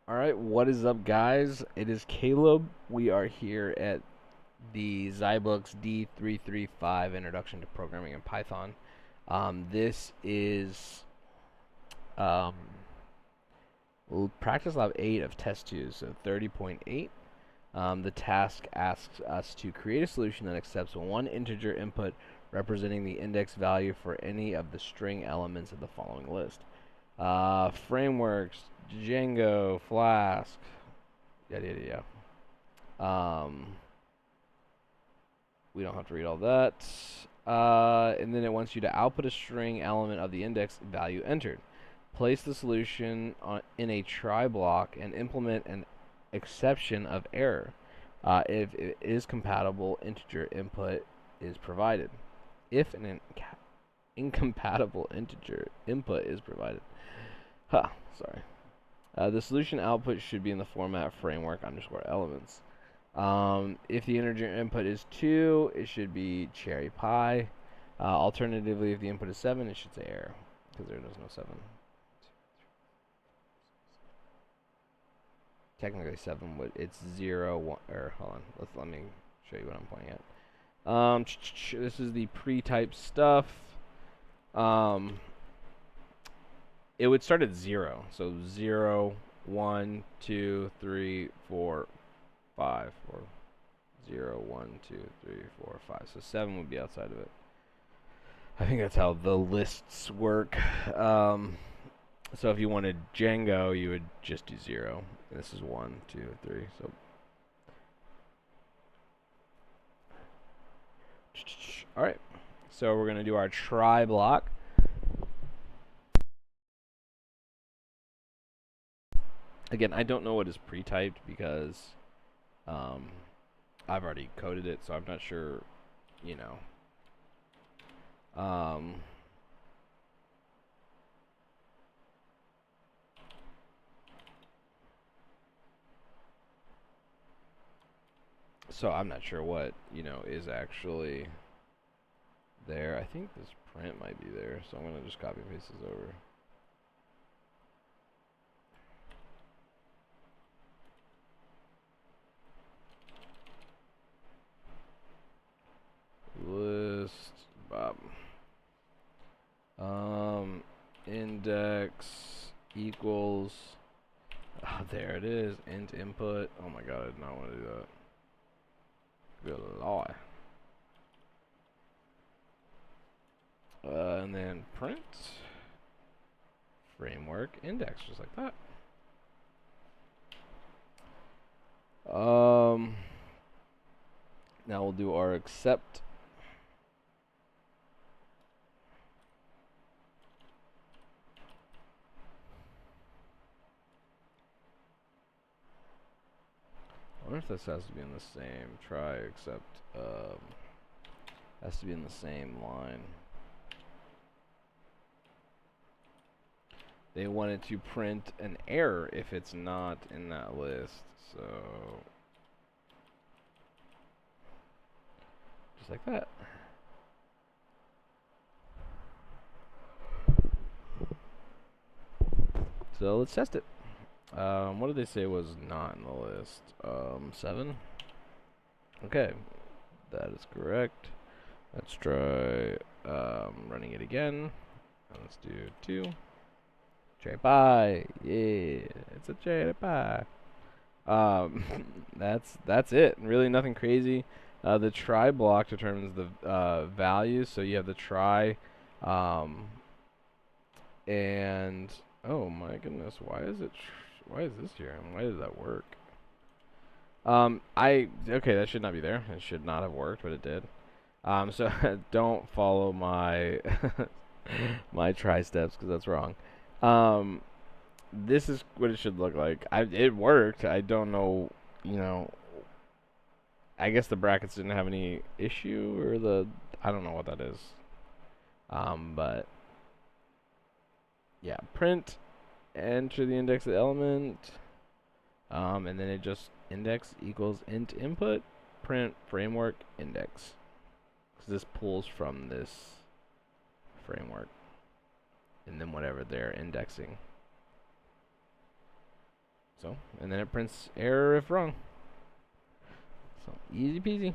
All right, what is up, guys? It is Caleb. We are here at the Zybooks D335 Introduction to Programming in Python. This is um, practice lab 8 of test 2, so 30.8. The task asks us to create a solution that accepts one integer input representing the index value for any of the string elements of the following list. Frameworks, Django, Flask, yada yada yada. We don't have to read all that. And then it wants you to output a string element of the index value entered. Place the solution in a try block and implement an exception of error. If it is compatible, integer input is provided. If an incompatible integer input is provided. Sorry. The solution output should be in the format framework underscore elements. If the integer input is 2, it should be cherry pie. Alternatively, if the input is 7, it should say error, because there is no 7. Technically 7 would, it's 0, 1, or hold on, let me show you what I'm pointing at. This is the pre-type stuff. It would start at 0, so 0, 1, 2, 3, 4, 5, or 0, 1, 2, 3, 4, 5. So 7 would be outside of it. I think that's how the lists work. So if you wanted Django, you would just do 0. This is 1, 2, 3. So all right. So we're gonna do our try block. Again, I don't know what is pre-typed because I've already coded it, so I'm not sure, you know. So I'm not sure what, is actually there. I think this print might be there, so I'm going to just copy and paste this over. List Bob. Index equals, there it is, int input. Oh my god, I did not want to do that. Good lord. And then print framework index, just like that. Now we'll do our accept. I wonder if this has to be in the same try, except has to be in the same line. They wanted to print an error if it's not in that list, so just like that. So let's test it. What did they say was not in the list? 7? Okay, that is correct. Let's try running it again. Let's do 2. Cherry pie. Yeah, it's a cherry pie. That's it. Really nothing crazy. The try block determines the values. So you have the try, and oh my goodness, why is this here? And why did that work? Okay, that should not be there. It should not have worked, but it did. So don't follow my my try steps because that's wrong. This is what it should look like. It worked. I don't know, I guess the brackets didn't have any issue, or I don't know what that is. But yeah, print, enter the index of the element, and then it just index equals int input, print framework index. Because this pulls from this framework, and then whatever they're indexing. So, and then it prints error if wrong. So, easy peasy.